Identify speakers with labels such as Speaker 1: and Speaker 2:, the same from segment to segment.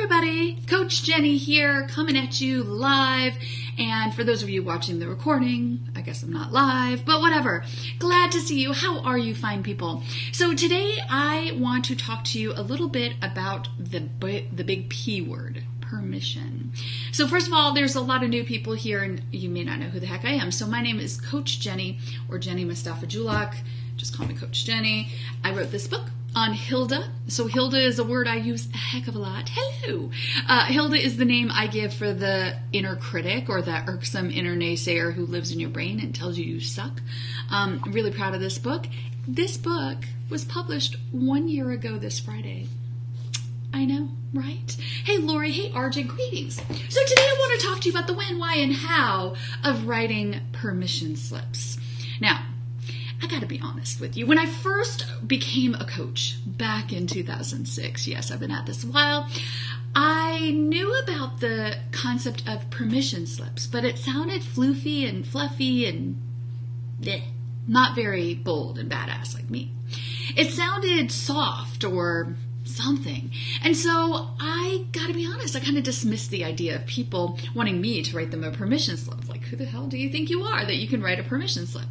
Speaker 1: everybody, Coach Jenny here, coming at you live. And for those of you watching the recording, I guess I'm not live, but whatever. Glad to see you. How are you, fine people? So today I want to talk to you a little bit about the big P word, permission. So first of all, there's a lot of new people here and you may not know who the heck I am. So my name is Coach Jenny, or Jenny Mustafa Julak. Just call me Coach Jenny. I wrote this book on Hilda. So Hilda is a word I use a heck of a lot. Hello. Hilda is the name I give for the inner critic or that irksome inner naysayer who lives in your brain and tells you you suck. I'm really proud of this book. This book was published 1 year ago this Friday. I know, right? Hey, Lori. Hey, RJ. Greetings. So today I want to talk to you about the when, why, and how of writing permission slips. Now, I got to be honest with you. When I first became a coach back in 2006, yes, I've been at this a while, I knew about the concept of permission slips, but it sounded floofy and fluffy and not very bold and badass like me. It sounded soft or something. And so I got to be honest, I kind of dismissed the idea of people wanting me to write them a permission slip. Like, who the hell do you think you are that you can write a permission slip?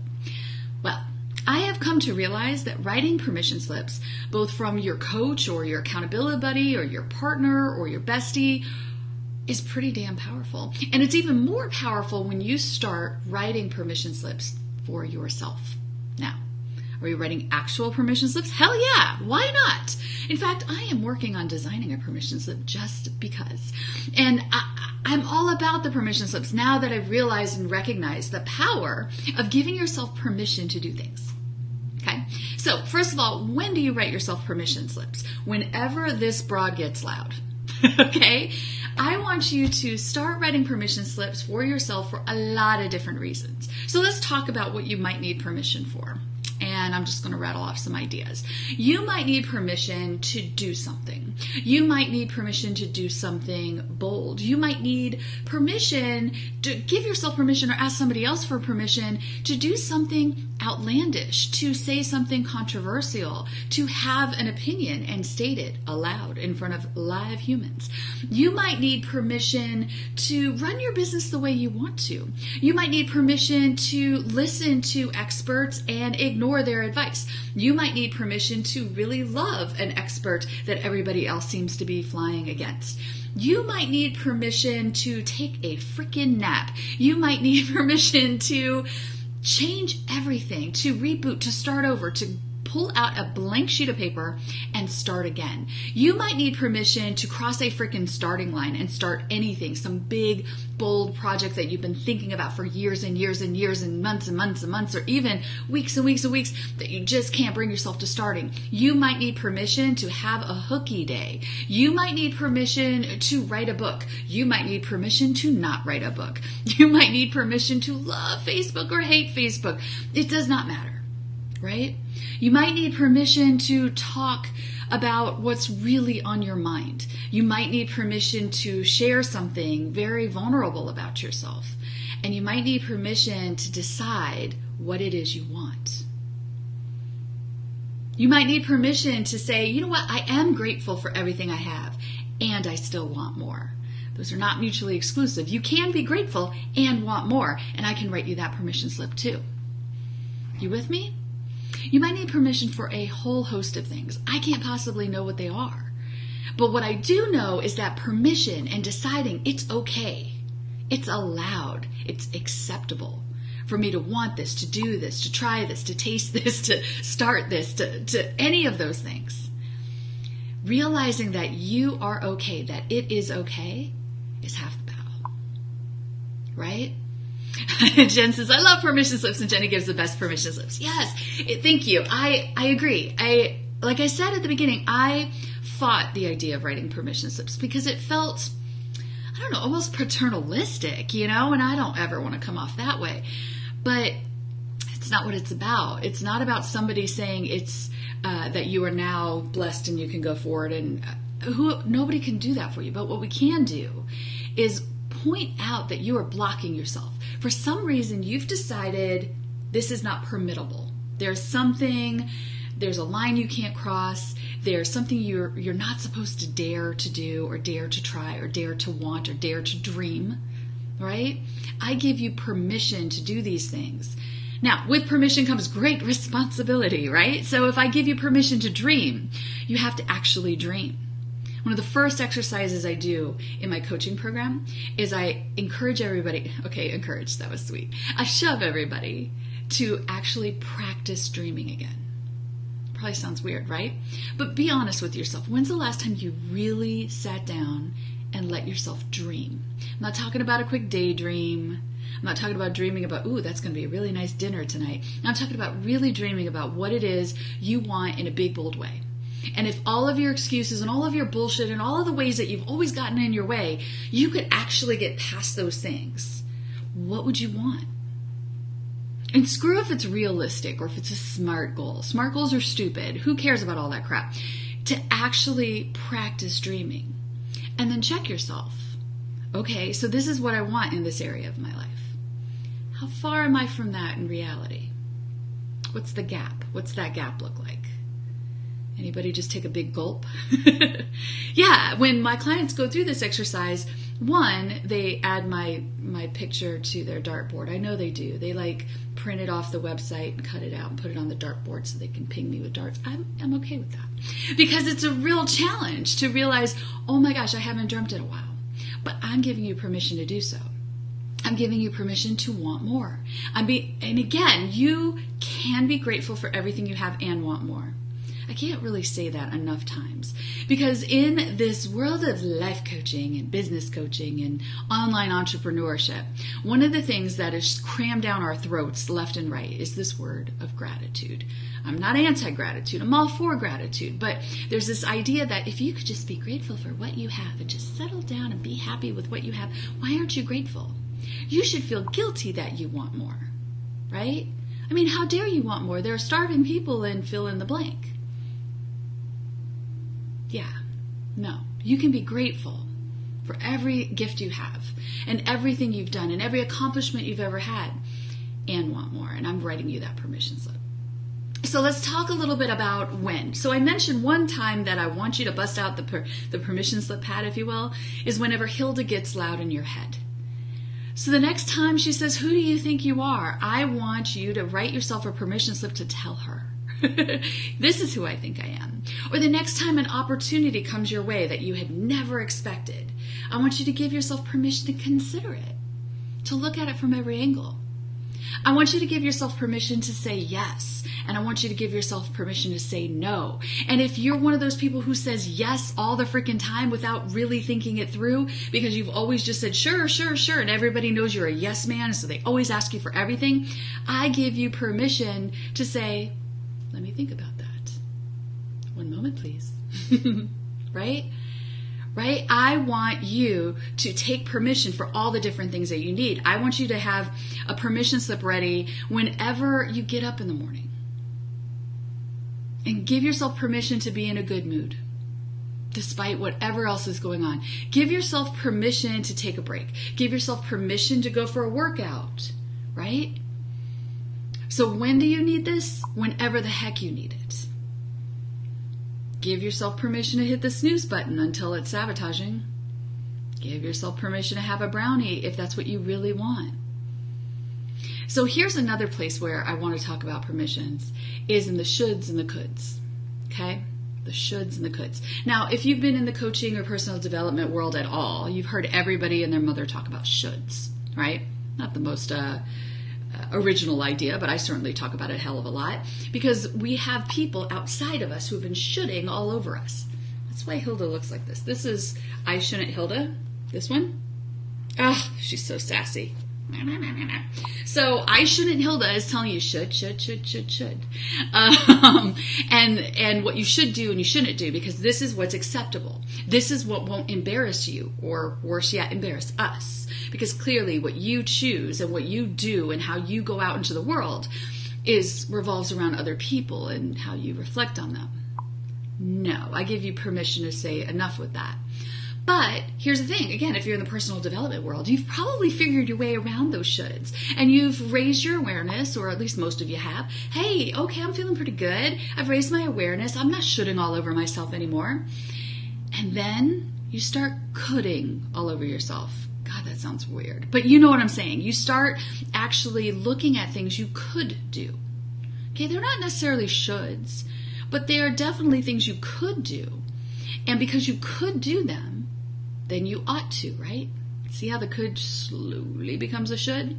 Speaker 1: Well, I have come to realize that writing permission slips, both from your coach or your accountability buddy or your partner or your bestie, is pretty damn powerful. And it's even more powerful when you start writing permission slips for yourself. Now, are you writing actual permission slips? Hell yeah, why not? In fact, I am working on designing a permission slip just because. And I'm all about the permission slips now that I've realized and recognized the power of giving yourself permission to do things. Okay, so first of all, when do you write yourself permission slips? Whenever this broad gets loud. Okay, I want you to start writing permission slips for yourself for a lot of different reasons. So let's talk about what you might need permission for. And I'm just going to rattle off some ideas. You might need permission to do something. You might need permission to do something bold. You might need permission to give yourself permission or ask somebody else for permission to do something outlandish, to say something controversial, to have an opinion and state it aloud in front of live humans. You might need permission to run your business the way you want to. You might need permission to listen to experts and ignore their advice. You might need permission to really love an expert that everybody else seems to be flying against. You might need permission to take a freaking nap. You might need permission to change everything, to reboot, to start over, to pull out a blank sheet of paper and start again. You might need permission to cross a freaking starting line and start anything, some big, bold project that you've been thinking about for years and years and years and months and months and months, or even weeks and weeks and weeks that you just can't bring yourself to starting. You might need permission to have a hooky day. You might need permission to write a book. You might need permission to not write a book. You might need permission to love Facebook or hate Facebook. It does not matter. Right? You might need permission to talk about what's really on your mind. You might need permission to share something very vulnerable about yourself. And you might need permission to decide what it is you want. You might need permission to say, you know what, I am grateful for everything I have, and I still want more. Those are not mutually exclusive. You can be grateful and want more, and I can write you that permission slip too. You with me? You might need permission for a whole host of things. I can't possibly know what they are. But what I do know is that permission and deciding it's okay, it's allowed, it's acceptable for me to want this, to do this, to try this, to taste this, to start this, to any of those things. Realizing that you are okay, that it is okay, is half the battle. Right? Jen says, I love permission slips, and Jenny gives the best permission slips. Yes, thank you. I agree. Like I said at the beginning, I fought the idea of writing permission slips because it felt, I don't know, almost paternalistic, and I don't ever want to come off that way. But it's not what it's about. It's not about somebody saying it's that you are now blessed and you can go forward, and nobody can do that for you. But what we can do is point out that you are blocking yourself. For some reason, you've decided this is not permittable. There's something there's a line you can't cross. There's something you're not supposed to dare to do or dare to try or dare to want or dare to dream, right? I give you permission to do these things. Now, with permission comes great responsibility, right? So if I give you permission to dream, you have to actually dream. One of the first exercises I do in my coaching program is I encourage everybody, encourage, that was sweet. I shove everybody to actually practice dreaming again. Probably sounds weird, right? But be honest with yourself. When's the last time you really sat down and let yourself dream? I'm not talking about a quick daydream. I'm not talking about dreaming about, ooh, that's going to be a really nice dinner tonight. I'm talking about really dreaming about what it is you want in a big, bold way. And if all of your excuses and all of your bullshit and all of the ways that you've always gotten in your way, you could actually get past those things, what would you want? And screw if it's realistic or if it's a smart goal. Smart goals are stupid. Who cares about all that crap? To actually practice dreaming. And then check yourself. Okay, so this is what I want in this area of my life. How far am I from that in reality? What's the gap? What's that gap look like? Anybody just take a big gulp? Yeah, when my clients go through this exercise, one, they add my picture to their dartboard. I know they do. They print it off the website and cut it out and put it on the dartboard so they can ping me with darts. I'm okay with that. Because it's a real challenge to realize, oh my gosh, I haven't dreamt in a while. But I'm giving you permission to do so. I'm giving you permission to want more. And again, you can be grateful for everything you have and want more. I can't really say that enough times, because in this world of life coaching and business coaching and online entrepreneurship, one of the things that is crammed down our throats left and right is this word of gratitude. I'm not anti-gratitude. I'm all for gratitude, but there's this idea that if you could just be grateful for what you have and just settle down and be happy with what you have, why aren't you grateful? You should feel guilty that you want more, right? I mean, how dare you want more? There are starving people in fill in the blank. Yeah, no, you can be grateful for every gift you have and everything you've done and every accomplishment you've ever had and want more. And I'm writing you that permission slip. So let's talk a little bit about when. So I mentioned one time that I want you to bust out the permission slip pad, if you will, is whenever Hilda gets loud in your head. So the next time she says, who do you think you are? I want you to write yourself a permission slip to tell her. This is who I think I am. Or the next time an opportunity comes your way that you had never expected, I want you to give yourself permission to consider it, to look at it from every angle. I want you to give yourself permission to say yes, and I want you to give yourself permission to say no. And if you're one of those people who says yes all the freaking time without really thinking it through, because you've always just said sure, sure, sure, and everybody knows you're a yes man, so they always ask you for everything, I give you permission to say, let me think about that. One moment, please. Right? Right? I want you to take permission for all the different things that you need. I want you to have a permission slip ready whenever you get up in the morning. And give yourself permission to be in a good mood, despite whatever else is going on. Give yourself permission to take a break. Give yourself permission to go for a workout, right? So when do you need this? Whenever the heck you need it. Give yourself permission to hit the snooze button until it's sabotaging. Give yourself permission to have a brownie if that's what you really want. So here's another place where I want to talk about permissions, is in the shoulds and the coulds. Okay? The shoulds and the coulds. Now, if you've been in the coaching or personal development world at all, you've heard everybody and their mother talk about shoulds, right? Not the most original idea, but I certainly talk about it a hell of a lot, because we have people outside of us who have been shoulding all over us. That's why Hilda looks like this. This is I Shouldn't Hilda. This one. Ah, she's so sassy. So I Shouldn't Hilda is telling you should. And what you should do and you shouldn't do, because this is what's acceptable. This is what won't embarrass you, or worse yet, embarrass us. Because clearly what you choose and what you do and how you go out into the world revolves around other people and how you reflect on them. No, I give you permission to say enough with that. But here's the thing, again, if you're in the personal development world, you've probably figured your way around those shoulds, and you've raised your awareness, or at least most of you have. Hey, okay, I'm feeling pretty good. I've raised my awareness. I'm not shoulding all over myself anymore. And then you start coulding all over yourself. God, that sounds weird. But you know what I'm saying. You start actually looking at things you could do. Okay, they're not necessarily shoulds, but they are definitely things you could do. And because you could do them, then you ought to, right? See how the could slowly becomes a should?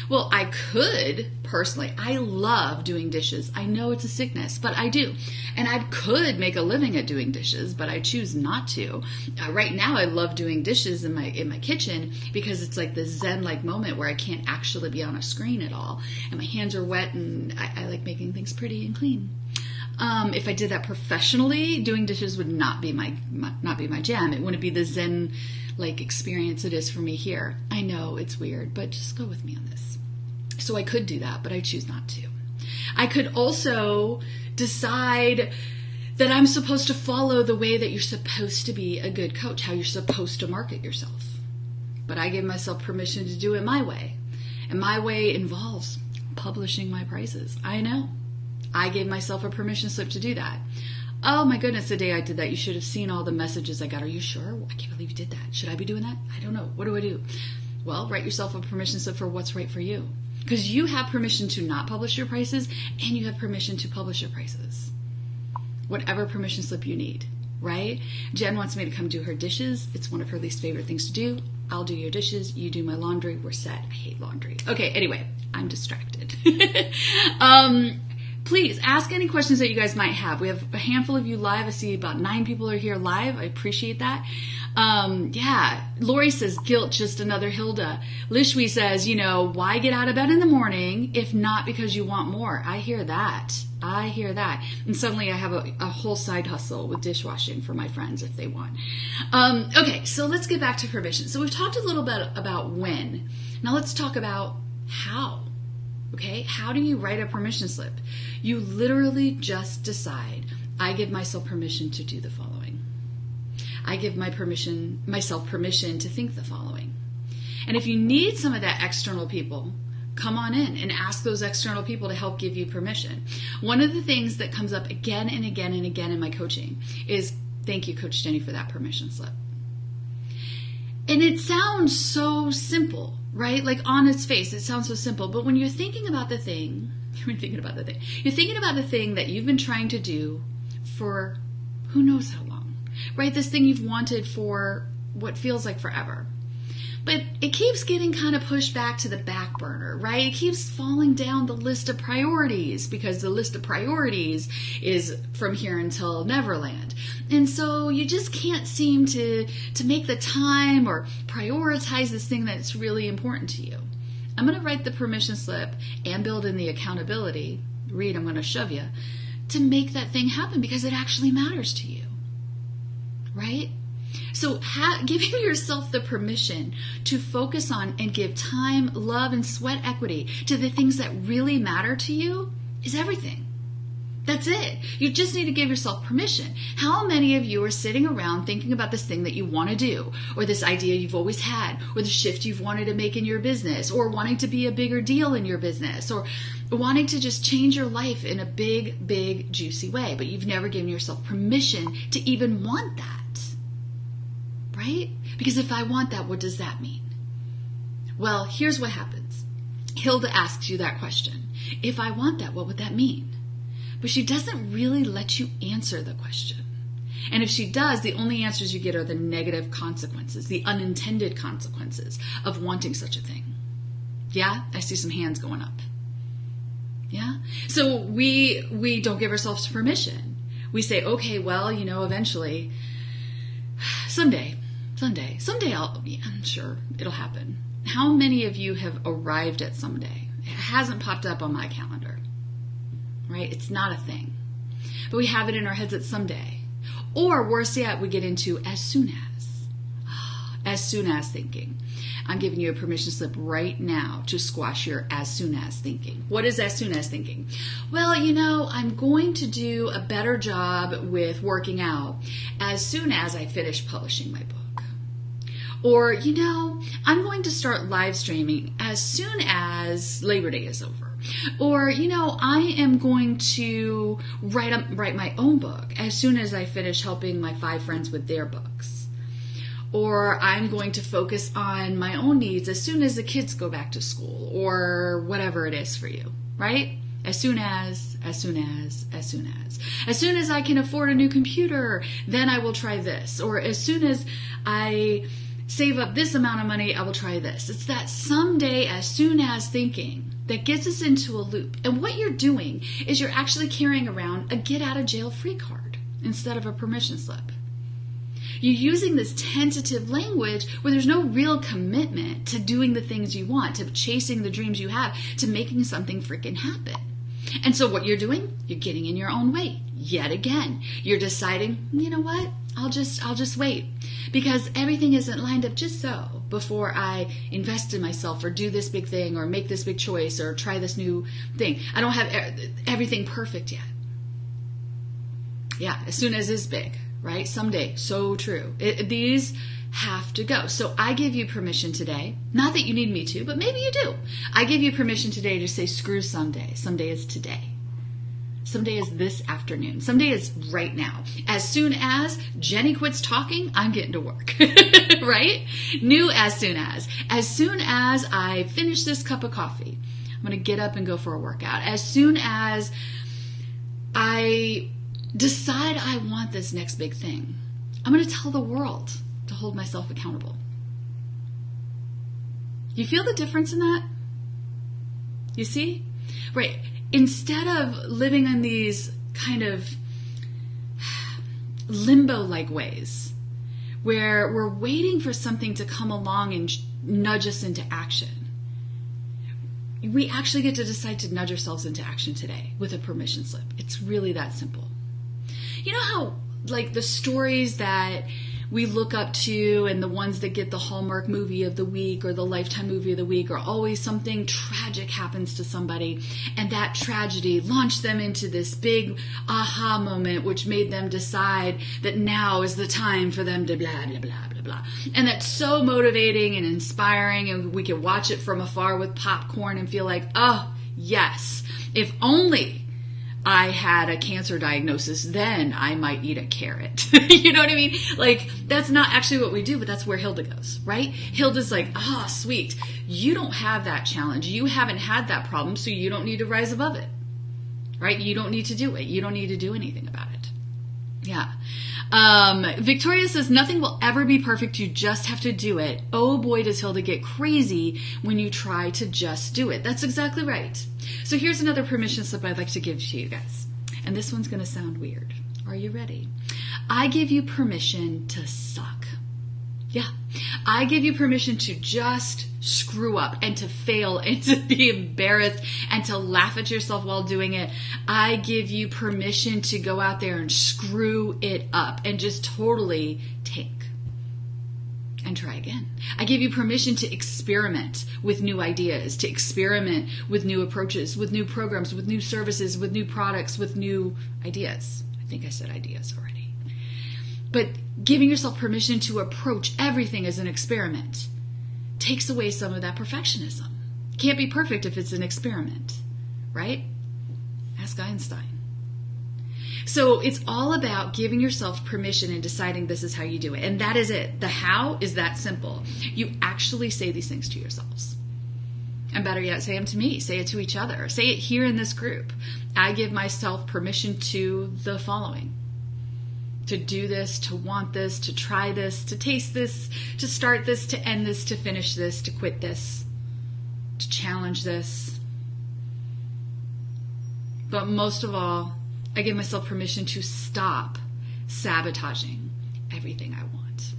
Speaker 1: Well, I could, personally, I love doing dishes. I know it's a sickness, but I do. And I could make a living at doing dishes, but I choose not to. Right now, I love doing dishes in my kitchen because it's like this Zen-like moment where I can't actually be on a screen at all. And my hands are wet, and I like making things pretty and clean. If I did that professionally, doing dishes would not be my jam. It wouldn't be the Zen-like experience it is for me here. I know it's weird, but just go with me on this. So I could do that, but I choose not to. I could also decide that I'm supposed to follow the way that you're supposed to be a good coach, how you're supposed to market yourself. But I give myself permission to do it my way. And my way involves publishing my prices. I know. I gave myself a permission slip to do that. Oh my goodness, the day I did that, you should have seen all the messages I got. Are you sure? I can't believe you did that. Should I be doing that? I don't know. What do I do? Well, write yourself a permission slip for what's right for you. Because you have permission to not publish your prices, and you have permission to publish your prices. Whatever permission slip you need, right? Jen wants me to come do her dishes. It's one of her least favorite things to do. I'll do your dishes. You do my laundry. We're set. I hate laundry. Okay, anyway, I'm distracted. Please ask any questions that you guys might have. We have a handful of you live. I see about 9 people are here live. I appreciate that. Lori says, guilt, just another Hilda. Lishwi says, why get out of bed in the morning if not because you want more? I hear that. And suddenly I have a whole side hustle with dishwashing for my friends if they want. Okay, so let's get back to permission. So we've talked a little bit about when. Now let's talk about how. Okay, how do you write a permission slip? You literally just decide, I give myself permission to do the following. I give myself permission to think the following. And if you need some of that external people, come on in and ask those external people to help give you permission. One of the things that comes up again and again and again in my coaching is, thank you, Coach Jenny, for that permission slip. And it sounds so simple, right? Like on its face, it sounds so simple. But when you're thinking about the thing, you're thinking about the thing that you've been trying to do for who knows how long, right? This thing you've wanted for what feels like forever. But it keeps getting kind of pushed back to the back burner, right? It keeps falling down the list of priorities because the list of priorities is from here until Neverland. And so you just can't seem to make the time or prioritize this thing that's really important to you. I'm going to write the permission slip and build in the accountability. Read, I'm going to shove you to make that thing happen because it actually matters to you, right? So giving yourself the permission to focus on and give time, love, and sweat equity to the things that really matter to you is everything. That's it. You just need to give yourself permission. How many of you are sitting around thinking about this thing that you want to do, or this idea you've always had, or the shift you've wanted to make in your business, or wanting to be a bigger deal in your business, or wanting to just change your life in a big, big, juicy way, but you've never given yourself permission to even want that? Right? Because if I want that, what does that mean? Well, here's what happens. Hilda asks you that question. If I want that, what would that mean? But she doesn't really let you answer the question. And if she does, the only answers you get are the negative consequences, the unintended consequences of wanting such a thing. Yeah? I see some hands going up. Yeah? So we don't give ourselves permission. We say, okay, well, eventually, someday I'm sure it'll happen. How many of you have arrived at someday? It hasn't popped up on my calendar, right? It's not a thing, but we have it in our heads at someday. Or worse yet, we get into as soon as thinking. I'm giving you a permission slip right now to squash your as soon as thinking. What is as soon as thinking? Well, I'm going to do a better job with working out as soon as I finish publishing my book. Or, I'm going to start live streaming as soon as Labor Day is over. Or, I am going to write my own book as soon as I finish helping my 5 friends with their books. Or I'm going to focus on my own needs as soon as the kids go back to school, or whatever it is for you, right? As soon as I can afford a new computer, then I will try this. Or as soon as I save up this amount of money, I will try this. It's that someday, as soon as thinking that gets us into a loop. And what you're doing is you're actually carrying around a get out of jail free card instead of a permission slip. You're using this tentative language where there's no real commitment to doing the things you want, to chasing the dreams you have, to making something freaking happen. And so what you're doing, you're getting in your own way. Yet again, you're deciding, you know what? I'll just wait, because everything isn't lined up just so before I invest in myself or do this big thing or make this big choice or try this new thing. I don't have everything perfect yet. Yeah, as soon as it's big, right? Someday. So true. These have to go. So I give you permission today. Not that you need me to, but maybe you do. I give you permission today to say, screw someday. Someday is today. Someday is this afternoon. Someday is right now. As soon as Jenny quits talking, I'm getting to work, right? New as soon as. As soon as I finish this cup of coffee, I'm going to get up and go for a workout. As soon as I decide I want this next big thing, I'm going to tell the world to hold myself accountable. You feel the difference in that? You see? Right. Instead of living in these kind of limbo-like ways where we're waiting for something to come along and nudge us into action, we actually get to decide to nudge ourselves into action today with a permission slip. It's really that simple. You know how, like, the stories that we look up to and the ones that get the Hallmark movie of the week or the Lifetime movie of the week, are always something tragic happens to somebody, and that tragedy launched them into this big aha moment, which made them decide that now is the time for them to blah, blah, blah, blah, blah. And that's so motivating and inspiring, and we can watch it from afar with popcorn and feel like, oh, yes, if only I had a cancer diagnosis, then I might eat a carrot. You know what I mean? Like, that's not actually what we do, but that's where Hilda goes, right? Hilda's like, sweet. You don't have that challenge. You haven't had that problem, so you don't need to rise above it, right? You don't need to do it. You don't need to do anything about it. Yeah. Victoria says, nothing will ever be perfect. You just have to do it. Oh boy, does Hilda get crazy when you try to just do it. That's exactly right. So here's another permission slip I'd like to give to you guys. And this one's going to sound weird. Are you ready? I give you permission to suck. Yeah. I give you permission to just screw up and to fail and to be embarrassed and to laugh at yourself while doing it. I give you permission to go out there and screw it up and just totally tank and try again. I give you permission to experiment with new ideas, to experiment with new approaches, with new programs, with new services, with new products, with new ideas. I think I said ideas already. But giving yourself permission to approach everything as an experiment takes away some of that perfectionism. Can't be perfect if it's an experiment, right? Ask Einstein. So it's all about giving yourself permission and deciding this is how you do it. And that is it. The how is that simple. You actually say these things to yourselves. And better yet, say them to me. Say it to each other. Say it here in this group. I give myself permission to the following. To do this, to want this, to try this, to taste this, to start this, to end this, to finish this, to quit this, to challenge this. But most of all, I give myself permission to stop sabotaging everything I want.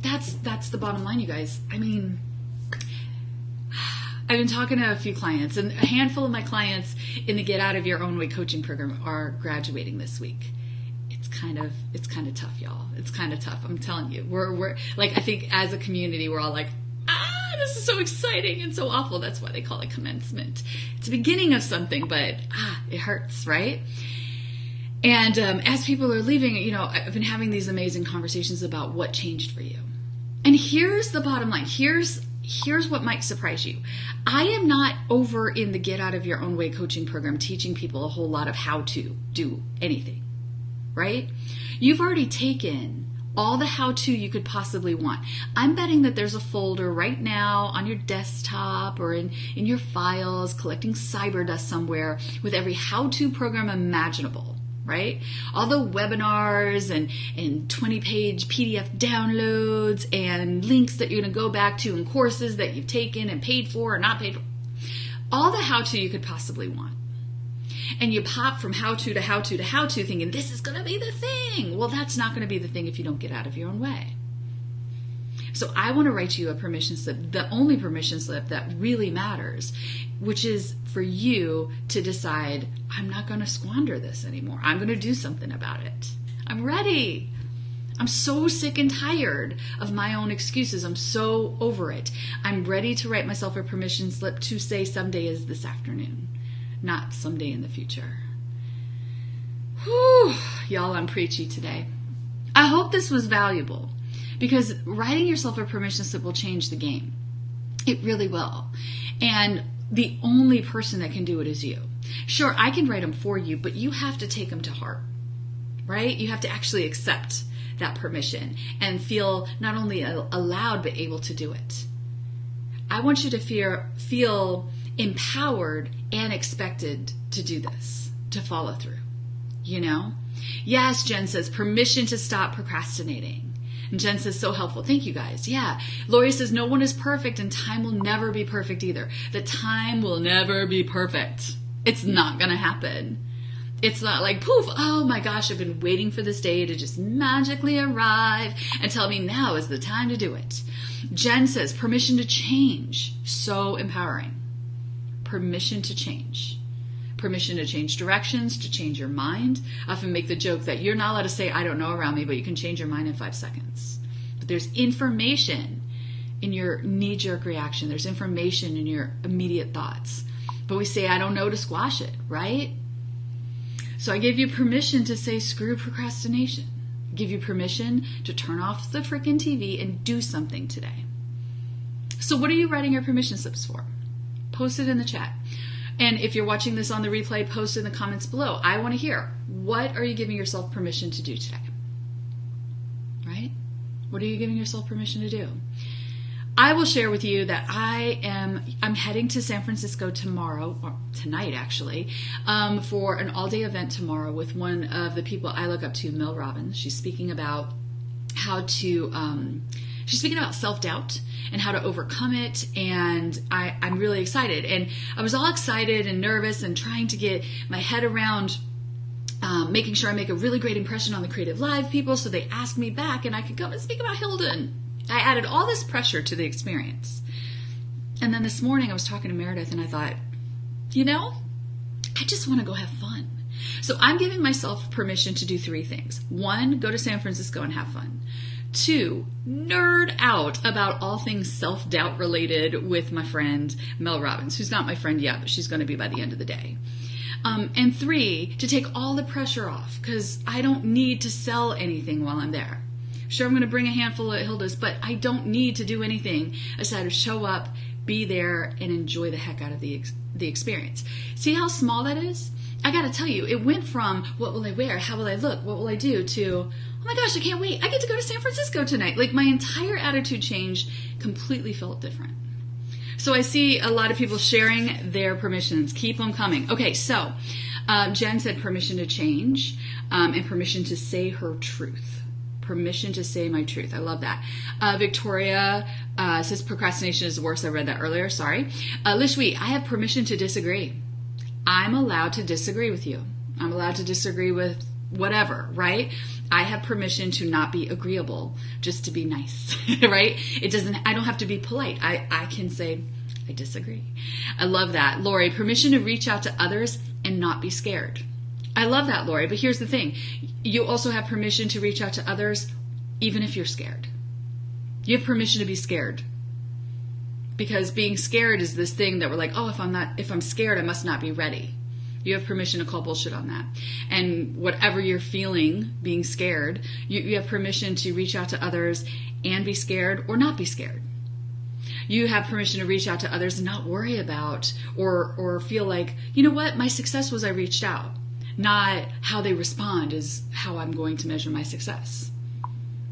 Speaker 1: That's the bottom line, you guys. I mean, I've been talking to a few clients, and a handful of my clients in the Get Out of Your Own Way coaching program are graduating this week. It's kind of tough, y'all. It's kind of tough. I'm telling you. We're like, I think as a community, we're all like, this is so exciting and so awful. That's why they call it commencement. It's the beginning of something, but it hurts, right? And as people are leaving, I've been having these amazing conversations about what changed for you. And here's the bottom line. Here's what might surprise you. I am not over in the Get Out of Your Own Way coaching program teaching people a whole lot of how to do anything, right? You've already taken all the how-to you could possibly want. I'm betting that there's a folder right now on your desktop or in your files collecting cyber dust somewhere with every how-to program imaginable, right? All the webinars and 20-page PDF downloads and links that you're going to go back to and courses that you've taken and paid for or not paid for. All the how-to you could possibly want. And you pop from how-to to how-to to how-to thinking, this is going to be the thing. Well, that's not going to be the thing if you don't get out of your own way. So I want to write you a permission slip, the only permission slip that really matters, which is for you to decide, I'm not going to squander this anymore. I'm going to do something about it. I'm ready. I'm so sick and tired of my own excuses. I'm so over it. I'm ready to write myself a permission slip to say someday is this afternoon. Not someday in the future. Whew, y'all, I'm preachy today. I hope this was valuable because writing yourself a permission slip will change the game. It really will. And the only person that can do it is you. Sure, I can write them for you, but you have to take them to heart, right? You have to actually accept that permission and feel not only allowed, but able to do it. I want you to feel empowered and expected to do this, to follow through, Yes, Jen says, permission to stop procrastinating. And Jen says, so helpful. Thank you, guys. Yeah. Lori says, no one is perfect and time will never be perfect either. The time will never be perfect. It's not going to happen. It's not like, poof, oh my gosh, I've been waiting for this day to just magically arrive and tell me now is the time to do it. Jen says, permission to change. So empowering. Permission to change. Permission to change directions, to change your mind. I often make the joke that you're not allowed to say, I don't know around me, but you can change your mind in 5 seconds. But there's information in your knee-jerk reaction. There's information in your immediate thoughts. But we say, I don't know, to squash it, right? So I gave you permission to say, screw procrastination. I give you permission to turn off the freaking TV and do something today. So what are you writing your permission slips for? Post it in the chat. And if you're watching this on the replay, post it in the comments below. I want to hear, what are you giving yourself permission to do today? Right? What are you giving yourself permission to do? I will share with you that I'm heading to San Francisco tomorrow, or tonight actually, for an all-day event tomorrow with one of the people I look up to, Mel Robbins. She's speaking about she's speaking about self-doubt and how to overcome it, and I'm really excited. And I was all excited and nervous and trying to get my head around making sure I make a really great impression on the Creative Live people so they asked me back and I could come and speak about Hilden. I added all this pressure to the experience. And then this morning I was talking to Meredith and I thought, I just want to go have fun. So I'm giving myself permission to do 3 things. 1, go to San Francisco and have fun. 2, nerd out about all things self-doubt related with my friend Mel Robbins, who's not my friend yet, but she's going to be by the end of the day. And 3, to take all the pressure off because I don't need to sell anything while I'm there. Sure, I'm going to bring a handful of Hildas, but I don't need to do anything aside of show up, be there, and enjoy the heck out of the experience. See how small that is? I got to tell you, it went from what will I wear, how will I look, what will I do, to oh my gosh, I can't wait, I get to go to San Francisco tonight. Like my entire attitude changed, completely felt different. So I see a lot of people sharing their permissions. Keep them coming. Okay, so Jen said permission to change and permission to say her truth. Permission to say my truth. I love that. Victoria says procrastination is worse. I read that earlier. Sorry. Lishwi, I have permission to disagree. I'm allowed to disagree with you. I'm allowed to disagree with whatever, right? I have permission to not be agreeable, just to be nice, right? I don't have to be polite. I can say, I disagree. I love that. Lori, permission to reach out to others and not be scared. I love that, Lori, but here's the thing. You also have permission to reach out to others even if you're scared. You have permission to be scared. Because being scared is this thing that we're like, oh, if I'm scared, I must not be ready. You have permission to call bullshit on that. And whatever you're feeling, being scared, you have permission to reach out to others and be scared or not be scared. You have permission to reach out to others and not worry about or feel like, you know what, my success was I reached out. Not how they respond is how I'm going to measure my success.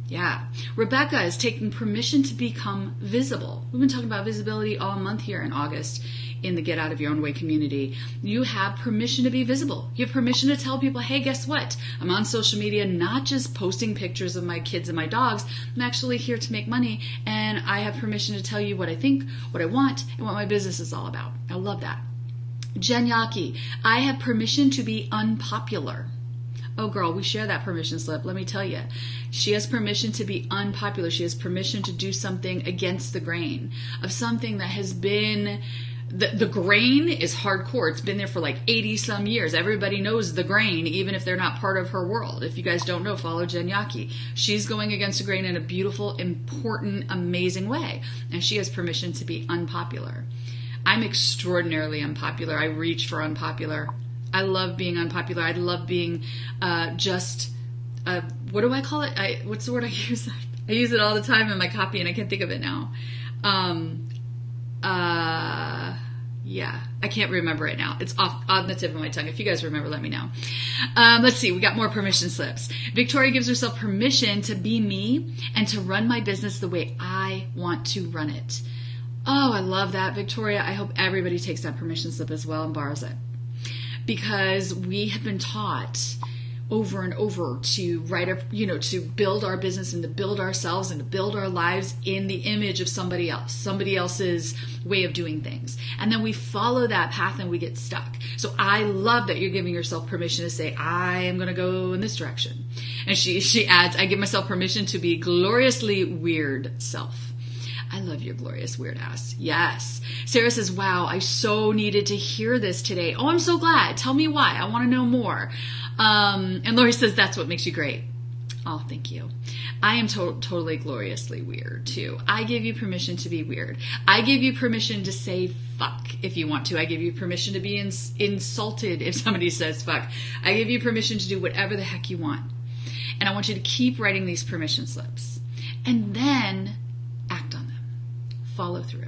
Speaker 1: Yeah. Rebecca is taking permission to become visible. We've been talking about visibility all month here in August in the Get Out of Your Own Way community. You have permission to be visible. You have permission to tell people, hey, guess what? I'm on social media, not just posting pictures of my kids and my dogs. I'm actually here to make money, and I have permission to tell you what I think, what I want, and what my business is all about. I love that. Jen Yaki, I have permission to be unpopular. Oh girl, we share that permission slip. Let me tell you, she has permission to be unpopular. She has permission to do something against the grain of something that has been, the grain is hardcore. It's been there for like 80 some years. Everybody knows the grain, even if they're not part of her world. If you guys don't know, follow Jen Yaki. She's going against the grain in a beautiful, important, amazing way. And she has permission to be unpopular. I'm extraordinarily unpopular. I reach for unpopular. I love being unpopular. I love being what do I call it? What's the word I use? I use it all the time in my copy and I can't think of it now. Yeah, I can't remember it now. It's on the tip of my tongue. If you guys remember, let me know. Let's see. We got more permission slips. Victoria gives herself permission to be me and to run my business the way I want to run it. Oh, I love that, Victoria. I hope everybody takes that permission slip as well and borrows it. Because we have been taught over and over to to build our business and to build ourselves and to build our lives in the image of somebody else's way of doing things. And then we follow that path and we get stuck. So I love that you're giving yourself permission to say, I am going to go in this direction. And she adds, I give myself permission to be gloriously weird self. I love your glorious weird ass. Yes. Sarah says, wow, I so needed to hear this today. Oh, I'm so glad. Tell me why. I want to know more. And Lori says, that's what makes you great. Oh, thank you. I am totally gloriously weird too. I give you permission to be weird. I give you permission to say fuck if you want to. I give you permission to be insulted if somebody says fuck. I give you permission to do whatever the heck you want. And I want you to keep writing these permission slips and then act on them. Follow through.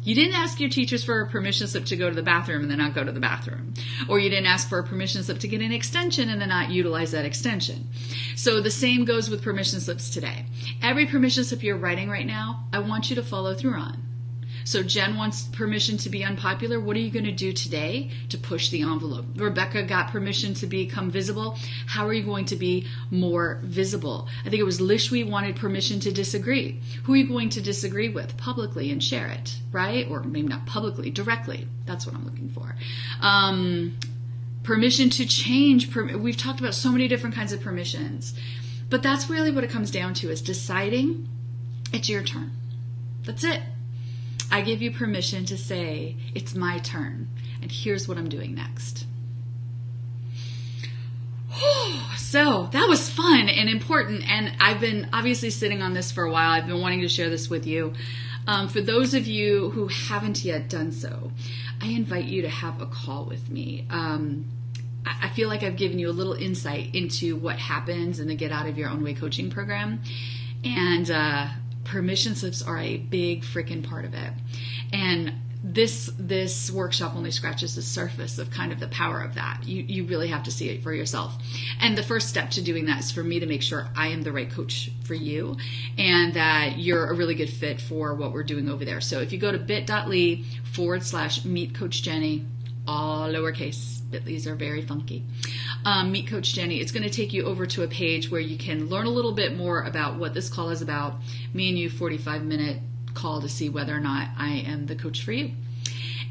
Speaker 1: You didn't ask your teachers for a permission slip to go to the bathroom and then not go to the bathroom. Or you didn't ask for a permission slip to get an extension and then not utilize that extension. So the same goes with permission slips today. Every permission slip you're writing right now, I want you to follow through on. So Jen wants permission to be unpopular. What are you going to do today to push the envelope? Rebecca got permission to become visible. How are you going to be more visible? I think it was Lishwi wanted permission to disagree. Who are you going to disagree with publicly and share it, right? Or maybe not publicly, directly. That's what I'm looking for. Permission to change. We've talked about so many different kinds of permissions. But that's really what it comes down to, is deciding it's your turn. That's it. I give you permission to say, it's my turn, and here's what I'm doing next. So that was fun and important, and I've been obviously sitting on this for a while. I've been wanting to share this with you. For those of you who haven't yet done so, I invite you to have a call with me. I feel like I've given you a little insight into what happens in the Get Out of Your Own Way coaching program, and permission slips are a big freaking part of it. And this workshop only scratches the surface of kind of the power of that. You really have to see it for yourself. And the first step to doing that is for me to make sure I am the right coach for you and that you're a really good fit for what we're doing over there. So if you go to bit.ly/meet Coach Jenny, all lowercase, bit.lys are very funky. Meet Coach Jenny. It's going to take you over to a page where you can learn a little bit more about what this call is about. Me and you, 45-minute call to see whether or not I am the coach for you.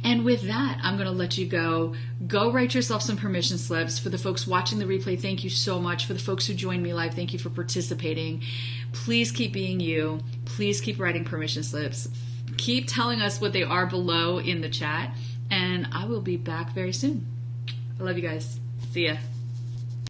Speaker 1: And with that, I'm going to let you go. Go write yourself some permission slips. For the folks watching the replay, thank you so much. For the folks who joined me live, thank you for participating. Please keep being you. Please keep writing permission slips. Keep telling us what they are below in the chat. And I will be back very soon. I love you guys. See ya.